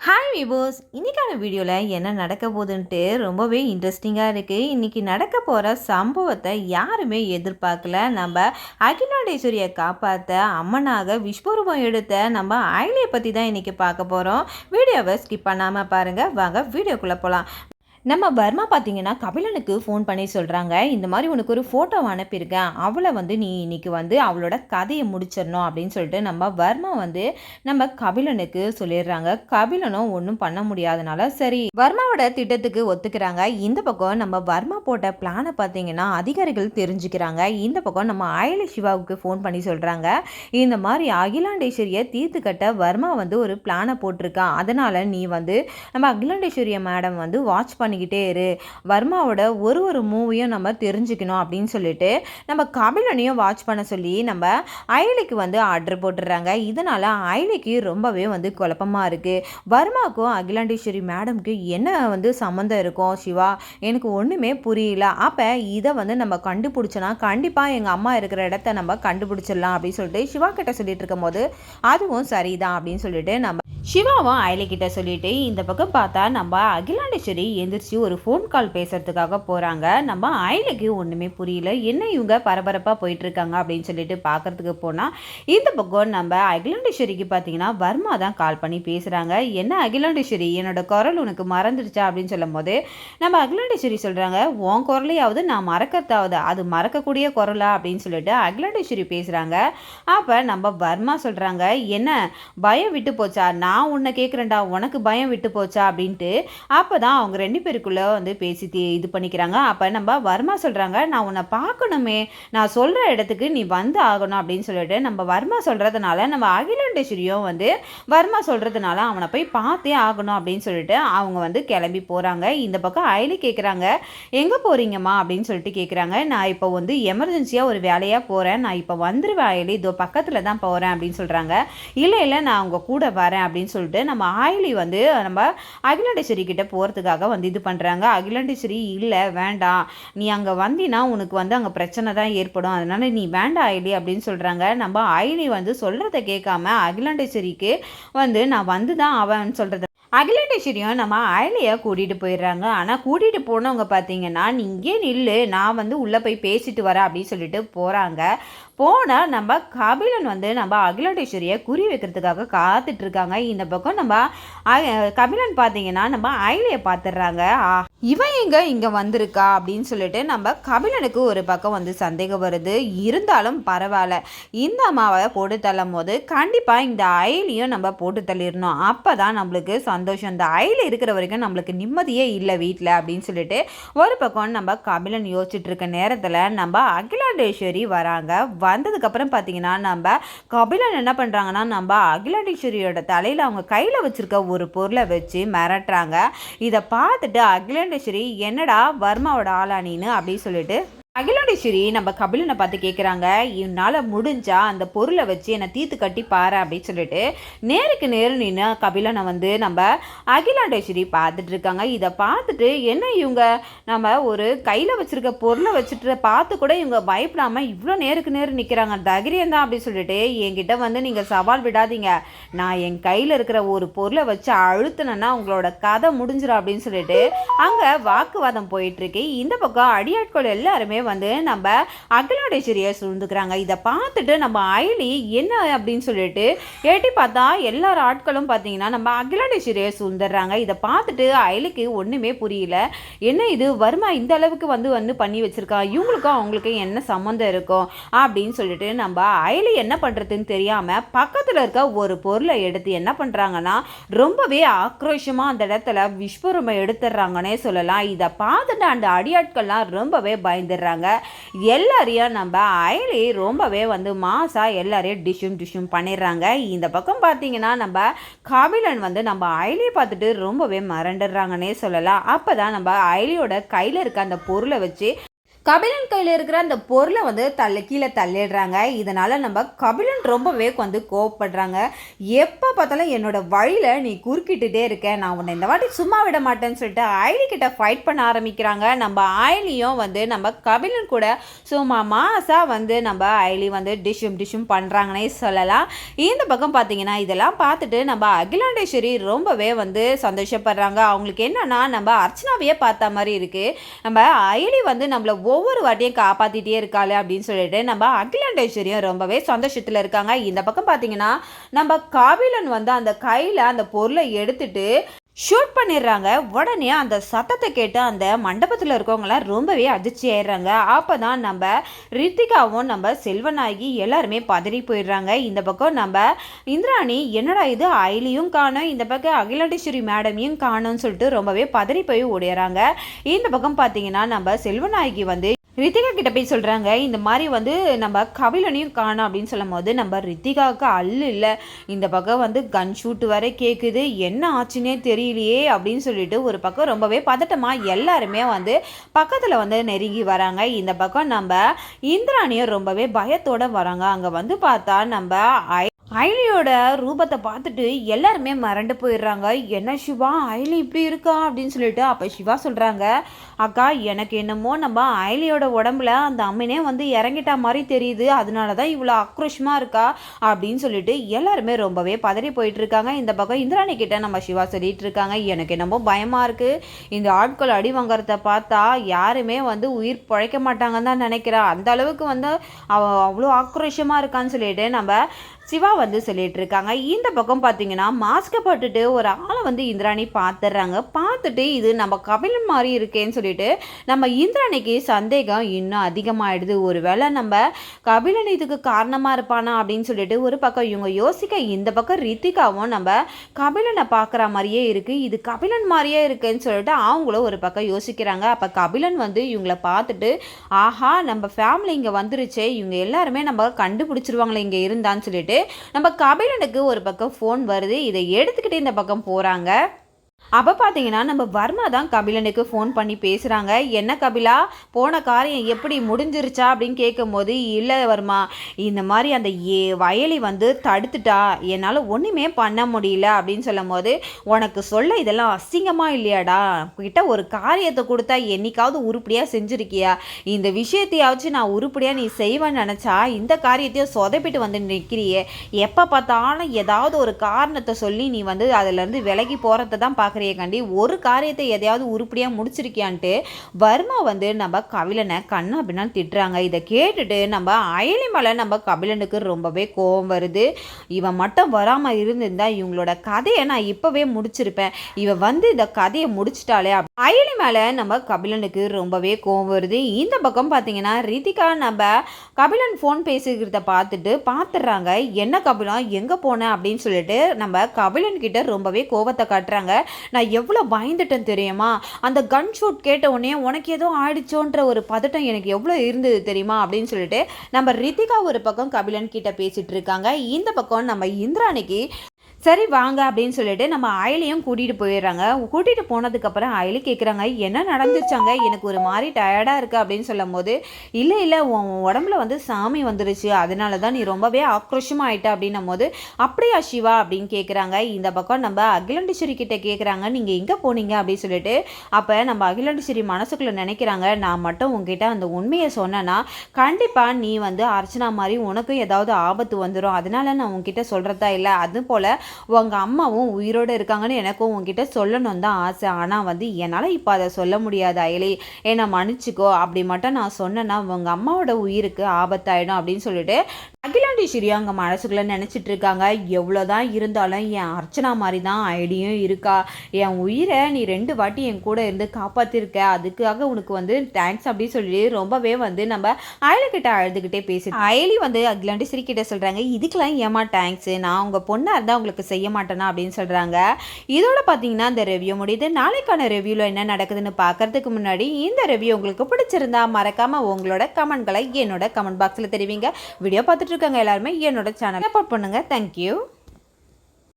Hi விபோஸ், இன்னைக்கான வீடியோவில் என்ன நடக்க போகுதுன்ட்டு ரொம்பவே இன்ட்ரெஸ்டிங்காக இருக்குது. இன்றைக்கி நடக்க போகிற சம்பவத்தை யாருமே எதிர்பார்க்கல. நம்ம அகிலாண்டேஸ்வரியை காப்பாற்ற அம்மனாக விஸ்வரூபம் எடுத்த நம்ம அயலியை பற்றி தான் இன்றைக்கி பார்க்க போகிறோம். வீடியோவை ஸ்கிப் பண்ணாமல் பாருங்கள். வாங்க வீடியோக்குள்ளே போகலாம். நம்ம பர்மா பார்த்தீங்கன்னா கபிலனுக்கு ஃபோன் பண்ணி சொல்கிறாங்க, இந்த மாதிரி உனக்கு ஒரு ஃபோட்டோ அனுப்பியிருக்கேன், அவளை நீ இன்னைக்கு அவளோட கதையை முடிச்சிடணும் அப்படின்னு சொல்லிட்டு நம்ம பர்மா நம்ம கபிலனுக்கு சொல்லிடுறாங்க. கபிலனும் ஒன்றும் பண்ண முடியாதனால சரி வர்மாவோட திட்டத்துக்கு ஒத்துக்கிறாங்க. இந்த பக்கம் நம்ம வர்மா போட்ட பிளானை பார்த்தீங்கன்னா அதிகாரிகள் தெரிஞ்சுக்கிறாங்க. இந்த பக்கம் நம்ம அயலி சிவாவுக்கு ஃபோன் பண்ணி சொல்கிறாங்க, இந்த மாதிரி அகிலாண்டேஸ்வரியை தீர்த்து கட்ட வர்மா ஒரு பிளானை போட்டிருக்கான், அதனால் நீ நம்ம அகிலாண்டேஸ்வரிய மேடம் வாட்ச் பண்ணி பண்ணிக்கிட்டே இரு, வர்மாவோட ஒரு மூவியும் நம்ம தெரிஞ்சுக்கணும் அப்படின்னு சொல்லிட்டு நம்ம கபிலனையும் வாட்ச் பண்ண சொல்லி நம்ம அயலிக்கு ஆர்டர் போட்டுடுறாங்க. இதனால அயலிக்கு ரொம்பவே குழப்பமாக இருக்குது. வர்மாவுக்கும் அகிலாண்டேஸ்வரி மேடம்க்கு என்ன சம்மந்தம் இருக்கும் சிவா, எனக்கு ஒன்றுமே புரியல. அப்போ இதை நம்ம கண்டுபிடிச்சோன்னா கண்டிப்பாக எங்கள் அம்மா இருக்கிற இடத்த நம்ம கண்டுபிடிச்சிடலாம் அப்படின்னு சொல்லிட்டு சிவா கிட்ட சொல்லிட்டு இருக்கும் போது அதுவும் சரிதான் அப்படின்னு சொல்லிட்டு நம்ம சிவாவும் அயலிக்கிட்ட சொல்லிட்டு இந்த பக்கம் பார்த்தா நம்ம அகிலாண்டேஸ்வரி எந்திரிச்சு ஒரு ஃபோன் கால் பேசுறதுக்காக போகிறாங்க. நம்ம அயலிக்கு ஒன்றுமே புரியல, என்ன இவங்க பரபரப்பாக போயிட்டுருக்காங்க அப்படின்னு சொல்லிட்டு பார்க்குறதுக்கு போனால் இந்த பக்கம் நம்ம அகிலாண்டேஸ்வரிக்கு பார்த்தீங்கன்னா வர்மா தான் கால் பண்ணி பேசுகிறாங்க. என்ன அகிலாண்டேஸ்வரி, என்னோட குரல் உனக்கு மறந்துடுச்சா அப்படின்னு சொல்லும் போது நம்ம அகிலாண்டேஸ்வரி சொல்கிறாங்க, உன் குரலையாவது நான் மறக்கிறதாவது, அது மறக்கக்கூடிய குரலா அப்படின்னு சொல்லிட்டு அகிலாண்டேஸ்வரி பேசுகிறாங்க. அப்போ நம்ம வர்மா சொல்கிறாங்க, என்ன பயம் விட்டு போச்சா, நான் உன்னை கேட்குறேன்டா, உனக்கு பயம் விட்டு போச்சா அப்படின்ட்டு. அப்போ தான் அவங்க ரெண்டு பேருக்குள்ளே பேசி இது பண்ணிக்கிறாங்க. அப்போ நம்ம வர்மா சொல்கிறாங்க, நான் உன்னை பார்க்கணுமே, நான் சொல்கிற இடத்துக்கு நீ ஆகணும் அப்படின்னு சொல்லிட்டு நம்ம வர்மா சொல்கிறதுனால நம்ம அகிலாண்டேஸ்வரியும் வர்மா சொல்கிறதுனால அவனை போய் பார்த்தே ஆகணும் அப்படின்னு சொல்லிட்டு அவங்க கிளம்பி போகிறாங்க. இந்த பக்கம் அயலி கேட்குறாங்க, எங்கே போகிறீங்கம்மா அப்படின்னு சொல்லிட்டு கேட்குறாங்க. நான் இப்போ எமர்ஜென்சியாக ஒரு வேலையாக போகிறேன், நான் இப்போ வந்துடுவேன் அயலி, இதோ பக்கத்தில் தான் போகிறேன் அப்படின்னு சொல்கிறாங்க. இல்லை நான் அவங்க கூட வரேன் அப்படின்னு சொல்லிட்டு நம்ம ஆயிலி நம்ம அகிலாண்டேஸ்வரி கிட்ட போகிறதுக்காக இது பண்ணுறாங்க. அகிலாண்டேஸ்வரி இல்லை வேண்டாம், நீ அங்கே வந்தினா உனக்கு அங்கே பிரச்சனை தான் ஏற்படும், அதனால நீ வேண்டாம் ஆயிலி அப்படின்னு சொல்கிறாங்க. நம்ம ஆயிலி சொல்கிறத கேட்காம அகிலாண்டேஸ்வரிக்கு நான் வந்து தான் அவன் சொல்கிறத அகிலாண்டேஸ்வரியும் நம்ம அயலியை கூட்டிகிட்டு போயிடுறாங்க. ஆனால் கூட்டிகிட்டு போனவங்க பார்த்தீங்கன்னா, நீ இங்கே நில்லு, நான் உள்ளே போய் பேசிட்டு வரேன் அப்படின்னு சொல்லிட்டு போகிறாங்க. போனால் நம்ம கபிலன் நம்ம அகிலாண்டேஸ்வரியை குறி வைக்கிறதுக்காக காத்துட்ருக்காங்க. இந்த பக்கம் நம்ம கபிலன் பார்த்தீங்கன்னா நம்ம அயலியை பார்த்துடுறாங்க. இவன் இங்கே வந்திருக்கா அப்படின்னு சொல்லிட்டு நம்ம கபிலனுக்கு ஒரு பக்கம் சந்தேகம் வருது. இருந்தாலும் பரவாயில்ல, இந்த அம்மாவை போட்டு தள்ளும் போது கண்டிப்பாக இந்த அயலியும் நம்ம போட்டு தள்ளிடணும், அப்போ தான் நம்மளுக்கு சந்தோஷம், இந்த அயல் இருக்கிற வரைக்கும் நம்மளுக்கு நிம்மதியே இல்லை வீட்டில் அப்படின்னு சொல்லிட்டு ஒரு பக்கம் நம்ம கபிலன் யோசிச்சுட்டு இருக்க நேரத்தில் நம்ம அகிலாண்டேஸ்வரி வராங்க. வந்ததுக்கப்புறம் பார்த்தீங்கன்னா நம்ம கபிலன் என்ன பண்ணுறாங்கன்னா, நம்ம அகிலாண்டேஸ்வரியோட தலையில் அவங்க கையில் வச்சுருக்க ஒரு பொருளை வச்சு மிரட்டுறாங்க. இதை பார்த்துட்டு அகிலாண்டேஸ்வரி என்னடா வர்மாவோட ஆளானின்னு அப்படின்னு சொல்லிட்டு அகிலாண்டேஸ்வரி நம்ம கபிலனை பார்த்து கேட்குறாங்க, என்னால் முடிஞ்சா அந்த பொருளை வச்சு என்னை தீர்த்து கட்டி பாரு அப்படின்னு சொல்லிட்டு நேருக்கு நேரு நின்று கபிலனை நம்ம அகிலாண்டேஸ்வரி பார்த்துட்டு இருக்காங்க. இதை பார்த்துட்டு என்ன இவங்க நம்ம ஒரு கையில் வச்சுருக்க பொருளை வச்சுட்டு பார்த்து கூட இவங்க பயப்படாமல் இவ்வளோ நேருக்கு நேரு நிற்கிறாங்க, தைரியம் தான் அப்படின்னு சொல்லிட்டு என்கிட்ட நீங்கள் சவால் விடாதீங்க, நான் என் கையில் இருக்கிற ஒரு பொருளை வச்சு அழுத்தினேன்னா உங்களோட கதை முடிஞ்சிடும் அப்படின்னு சொல்லிட்டு அங்கே வாக்குவாதம் போயிட்டுருக்கு. இந்த பக்கம் அடியாட்கள் எல்லாருமே நம்ம அகிலாண்டேஸ்வரியை சூழ்ந்துக்கிறாங்க. இதை பார்த்துட்டு நம்ம அயலி என்ன அப்படின்னு சொல்லிட்டு ஏட்டி பார்த்தா எல்லார் ஆட்களும் பார்த்தீங்கன்னா நம்ம அகிலாண்டேஸ்வரியை சூழ்ந்துடுறாங்க. இதை பார்த்துட்டு அயலிக்கு ஒன்றுமே புரியல, என்ன இது வர்மா இந்த அளவுக்கு பண்ணி வச்சிருக்கா, இவங்களுக்கும் அவங்களுக்கும் என்ன சம்மந்தம் இருக்கும் அப்படின்னு சொல்லிட்டு நம்ம அயலி என்ன பண்ணுறதுன்னு தெரியாமல் பக்கத்தில் இருக்க ஒரு பொருளை எடுத்து என்ன பண்ணுறாங்கன்னா ரொம்பவே ஆக்ரோஷமாக அந்த இடத்துல விஸ்வரூபம் எடுத்துடுறாங்கன்னே சொல்லலாம். இதை பார்த்துட்டு அந்த அடியாட்கள்லாம் ரொம்பவே பயந்துடுறாங்க. எல்லாரையும் நம்ம அயலி ரொம்பவே மாசா எல்லாரையும் டிஷ்யூம் பண்ணிடுறாங்க. இந்த பக்கம் பார்த்தீங்கன்னா நம்ம கபிலன் நம்ம அயலியை பார்த்துட்டு ரொம்பவே மறந்துடுறாங்கன்னே சொல்லலாம். அப்போதான் நம்ம அயலியோட கையில் இருக்க அந்த பொருளை வச்சு கபிலன் கையில் இருக்கிற அந்த பொருளை வந்து கீழே தள்ளிடுறாங்க. இதனால் நம்ம கபிலன் ரொம்பவே வந்து கோவப்படுறாங்க. எப்போ பார்த்தாலும் என்னோட வழியில் நீ குறுக்கிட்டுட்டே இருக்க, நான் உன்னை இந்த வாட்டி சும்மா விட மாட்டேன்னு சொல்லிட்டு அயலி கிட்ட ஃபைட் பண்ண ஆரம்பிக்கிறாங்க. நம்ம அயலியும் வந்து நம்ம கபிலன் கூட சும்மா மாசாக வந்து நம்ம அயலி வந்து டிஷ்ஷும் பண்ணுறாங்கன்னே சொல்லலாம். இந்த பக்கம் பார்த்தீங்கன்னா இதெல்லாம் பார்த்துட்டு நம்ம அகிலாண்டேஸ்வரி ரொம்பவே வந்து சந்தோஷப்படுறாங்க. அவங்களுக்கு என்னன்னா நம்ம அர்ச்சனாவையே பார்த்த மாதிரி இருக்குது. நம்ம அயலி வந்து நம்மளை ஒவ்வொரு வாட்டியும் காப்பாற்றிட்டே இருக்காளு அப்படின்னு சொல்லிட்டு நம்ம அகிலாண்டேஸ்வரியும் ரொம்பவே சந்தோஷத்தில் இருக்காங்க. இந்த பக்கம் பார்த்தீங்கன்னா நம்ம கபிலன் வந்து அந்த கையில் அந்த பொருளை எடுத்துட்டு ஷூட் பண்ணிடுறாங்க. உடனே அந்த சத்தத்தை கேட்டு அந்த மண்டபத்தில் இருக்கவங்களாம் ரொம்பவே அதிர்ச்சி ஆயிடுறாங்க. அப்போ தான் நம்ம ரித்திகாவும் நம்ம செல்வநாயகி எல்லாருமே பதறி போயிடுறாங்க. இந்த பக்கம் நம்ம இந்திராணி என்னடா இது அயலியும் காணும், இந்த பக்கம் அகிலாண்டேஸ்வரி மேடமையும் காணும்னு சொல்லிட்டு ரொம்பவே பதறி போய் ஓடிடுறாங்க. இந்த பக்கம் பார்த்தீங்கன்னா நம்ம செல்வநாயகி வந்து ரித்திகா கிட்ட போய் சொல்கிறாங்க, இந்த மாதிரி வந்து நம்ம கபிலனையும் காணும் அப்படின்னு சொல்லும் போது நம்ம ரித்திகாவுக்கு இல்லை, இந்த பக்கம் வந்து கன் ஷூட் வரை கேட்குது, என்ன ஆச்சுன்னே தெரியலையே அப்படின்னு சொல்லிட்டு ஒரு பக்கம் ரொம்பவே பதட்டமாக எல்லாருமே வந்து பக்கத்தில் வந்து நெருங்கி வராங்க. இந்த பக்கம் நம்ம இந்திராணியும் ரொம்பவே பயத்தோடு வராங்க. அங்கே வந்து பார்த்தா நம்ம அயலியோட ரூபத்தை பார்த்துட்டு எல்லாருமே மறண்டு போயிடுறாங்க. என்ன சிவா அயலி இப்படி இருக்கா அப்படின்னு சொல்லிட்டு அப்போ சிவா சொல்கிறாங்க, அக்கா எனக்கு என்னமோ நம்ம அயலியோட உடம்புல அந்த அம்மனே வந்து இறங்கிட்டா மாதிரி தெரியுது, அதனால தான் இவ்வளோ ஆக்ரோஷமாக இருக்கா அப்படின்னு சொல்லிட்டு எல்லாருமே ரொம்பவே பதறி போயிட்டுருக்காங்க. இந்த பக்கம் இந்திராணி கிட்ட நம்ம சிவா சொல்லிட்டு இருக்காங்க, எனக்கு என்னமோ பயமாக இருக்குது, இந்த ஆட்கள் அடி வாங்குறத பார்த்தா யாருமே வந்து உயிர் பிழைக்க மாட்டாங்கன்னு தான் நினைக்கிறேன், அந்த அளவுக்கு வந்து அவ்வளோ ஆக்ரோஷமாக இருக்கான்னு சொல்லிட்டு நம்ம சிவா வந்து சொல்லிட்டு இருக்காங்க. இந்த பக்கம் பார்த்தீங்கன்னா மாஸ்கை போட்டுட்டு ஒரு ஆளை வந்து இந்திராணி பார்த்துடுறாங்க. பார்த்துட்டு இது நம்ம கபிலன் மாதிரி இருக்கேன்னு சொல்லிட்டு நம்ம இந்திராணிக்கு சந்தேகம் இன்னும் அதிகமாகிடுது. ஒரு வேளை நம்ம கபிலன் இதுக்கு காரணமாக இருப்பானா அப்படின்னு சொல்லிட்டு ஒரு பக்கம் இவங்க யோசிக்க, இந்த பக்கம் ரித்திகாவும் நம்ம கபிலனை பார்க்குற மாதிரியே இருக்குது, இது கபிலன் மாதிரியே இருக்குன்னு சொல்லிட்டு அவங்களும் ஒரு பக்கம் யோசிக்கிறாங்க. அப்போ கபிலன் வந்து இவங்களை பார்த்துட்டு, ஆஹா நம்ம ஃபேமிலி இங்கே வந்துருச்சே, இவங்க எல்லாருமே நம்ம கண்டுபிடிச்சிருவாங்களே இங்கே இருந்தான்னு சொல்லிட்டு நம்ம கபிலனுக்கு ஒரு பக்கம் ஃபோன் வருது. இதை எடுத்துக்கிட்டு இந்த பக்கம் போகிறாங்க. அப்போ பார்த்தீங்கன்னா நம்ம வர்மா தான் கபிலனுக்கு ஃபோன் பண்ணி பேசுகிறாங்க. என்ன கபிலா, போன காரியம் எப்படி முடிஞ்சிருச்சா அப்படின்னு கேட்கும்போது, இல்லை வர்மா, இந்த மாதிரி அந்த வயலி வந்து தடுத்துட்டா, என்னால் ஒன்றுமே பண்ண முடியல அப்படின்னு சொல்லும் போது, உனக்கு சொல்ல இதெல்லாம் அசிங்கமாக இல்லையாடா, கிட்ட ஒரு காரியத்தை கொடுத்தா என்னைக்காவது உருப்படியாக செஞ்சுருக்கியா, இந்த விஷயத்தையாச்சும் நான் உருப்படியாக நீ செய்வேன்னு நினச்சா இந்த காரியத்தையும் சொதப்பிட்டு வந்து நிற்கிறியே, எப்போ பார்த்தாலும் ஏதாவது ஒரு காரணத்தை சொல்லி நீ வந்து அதிலேருந்து விலகி போகிறத தான் கண்டி ஒரு காரியத்தை எதையாவது உருப்படியாக முடிச்சிருக்கியான்ட்டு வர்மா வந்து நம்ம கபிலனை கண்ணா அப்படின்னா திட்டுறாங்க. இதை கேட்டுட்டு நம்ம அயலி மேலே நம்ம கபிலனுக்கு ரொம்பவே கோபம் வருது. இவன் மட்டும் வராமல் இருந்திருந்தா இவங்களோட கதையை நான் இப்போவே முடிச்சிருப்பேன், இவன் வந்து இந்த கதையை முடிச்சிட்டாலே அயலி மேலே நம்ம கபிலனுக்கு ரொம்பவே கோபம் வருது. இந்த பக்கம் பார்த்தீங்கன்னா ரித்திகா நம்ம கபிலன் ஃபோன் பேசிக்கிறத பார்த்துடுறாங்க. என்ன கபிலன் எங்கே போனேன் அப்படின்னு சொல்லிட்டு நம்ம கபிலன் கிட்ட ரொம்பவே கோபத்தை காட்டுறாங்க. நான் எவ்வளோ பயந்துட்டேன் தெரியுமா, அந்த கன் ஷூட் கேட்ட உடனே உனக்கு ஏதோ ஆயிடுச்சோன்ற ஒரு பதட்டம் எனக்கு எவ்வளோ இருந்தது தெரியுமா அப்படின்னு சொல்லிட்டு நம்ம ரித்திகா ஒரு பக்கம் கபிலன் கிட்ட பேசிட்டு இருக்காங்க. இந்த பக்கம் நம்ம இந்திராணிக்கு சரி வாங்க அப்படின்னு சொல்லிட்டு நம்ம அயலியும் கூட்டிகிட்டு போயிடுறாங்க. கூட்டிகிட்டு போனதுக்கப்புறம் அயலி கேட்குறாங்க, என்ன நடந்துச்சாங்க, எனக்கு ஒரு மாதிரி டயர்டாக இருக்குது அப்படின்னு சொல்லும் போது, இல்லை உன் உடம்புல வந்து சாமி வந்துருச்சு, அதனால தான் நீ ரொம்பவே ஆக்ரோஷமாக ஆயிட்ட அப்படின்னும் போது, அப்படியா சிவா அப்படின்னு கேட்குறாங்க. இந்த பக்கம் நம்ம அகிலாண்டேஸ்வரி கிட்ட கேட்குறாங்க, நீங்கள் எங்கே போனீங்க அப்படின்னு சொல்லிட்டு. அப்போ நம்ம அகிலாண்டேஸ்வரி மனசுக்குள்ளே நினைக்கிறாங்க, நான் மட்டும் உங்ககிட்ட அந்த உண்மையை சொன்னேன்னா கண்டிப்பாக நீ வந்து அர்ச்சனா மாதிரி உனக்கும் ஏதாவது ஆபத்து வந்துடும், அதனால நான் உங்ககிட்ட சொல்கிறதா இல்லை, அது போல் உங்கள் அம்மாவும் உயிரோடு இருக்காங்கன்னு எனக்கும் உங்ககிட்ட சொல்லணும் தான் ஆசை, ஆனால் வந்து என்னால் இப்போ அதை சொல்ல முடியாது அயலி, என்னை மன்னிச்சிக்கோ, அப்படி மட்டும் நான் சொன்னேன்னா உங்கள் அம்மாவோட உயிருக்கு ஆபத்தாயிடும் அப்படின்னு சொல்லிட்டு அகிலாண்டேஸ்வரி அங்கே மனசுக்குள்ளே நினச்சிட்டு இருக்காங்க. எவ்வளோதான் இருந்தாலும் என் அர்ச்சனா மாதிரி தான் ஐடியும் இருக்கா, என் உயிரை நீ 2 வாட்டி என் கூட இருந்து காப்பாற்றிருக்க, அதுக்காக உனக்கு வந்து தேங்க்ஸ் அப்படின்னு சொல்லி ரொம்பவே வந்து நம்ம அயலிக்கிட்ட அழுதுகிட்டே பேசி அயலி வந்து அகிலாண்டேஸ்வரி கிட்ட சொல்கிறாங்க, இதுக்கெல்லாம் ஏமா தேங்க்ஸு, நான் உங்கள் பொண்ணாக இருந்தால் உங்களுக்கு செய்ய மாட்டேனா அப்படின்னு சொல்கிறாங்க. இதோட பார்த்தீங்கன்னா இந்த ரிவ்யூ முடியுது. நாளைக்கான ரிவ்யூவில் என்ன நடக்குதுன்னு பார்க்கறதுக்கு முன்னாடி இந்த ரிவ்யூ உங்களுக்கு பிடிச்சிருந்தா மறக்காமல் உங்களோட கமெண்ட்களை என்னோட கமெண்ட் பாக்ஸில் தெரிவிங்க. வீடியோ பார்த்துட்டு இருக்காங்க எல்லாருமே என்னோட சேனலை சப்போர்ட் பண்ணுங்கள். தேங்க்யூ.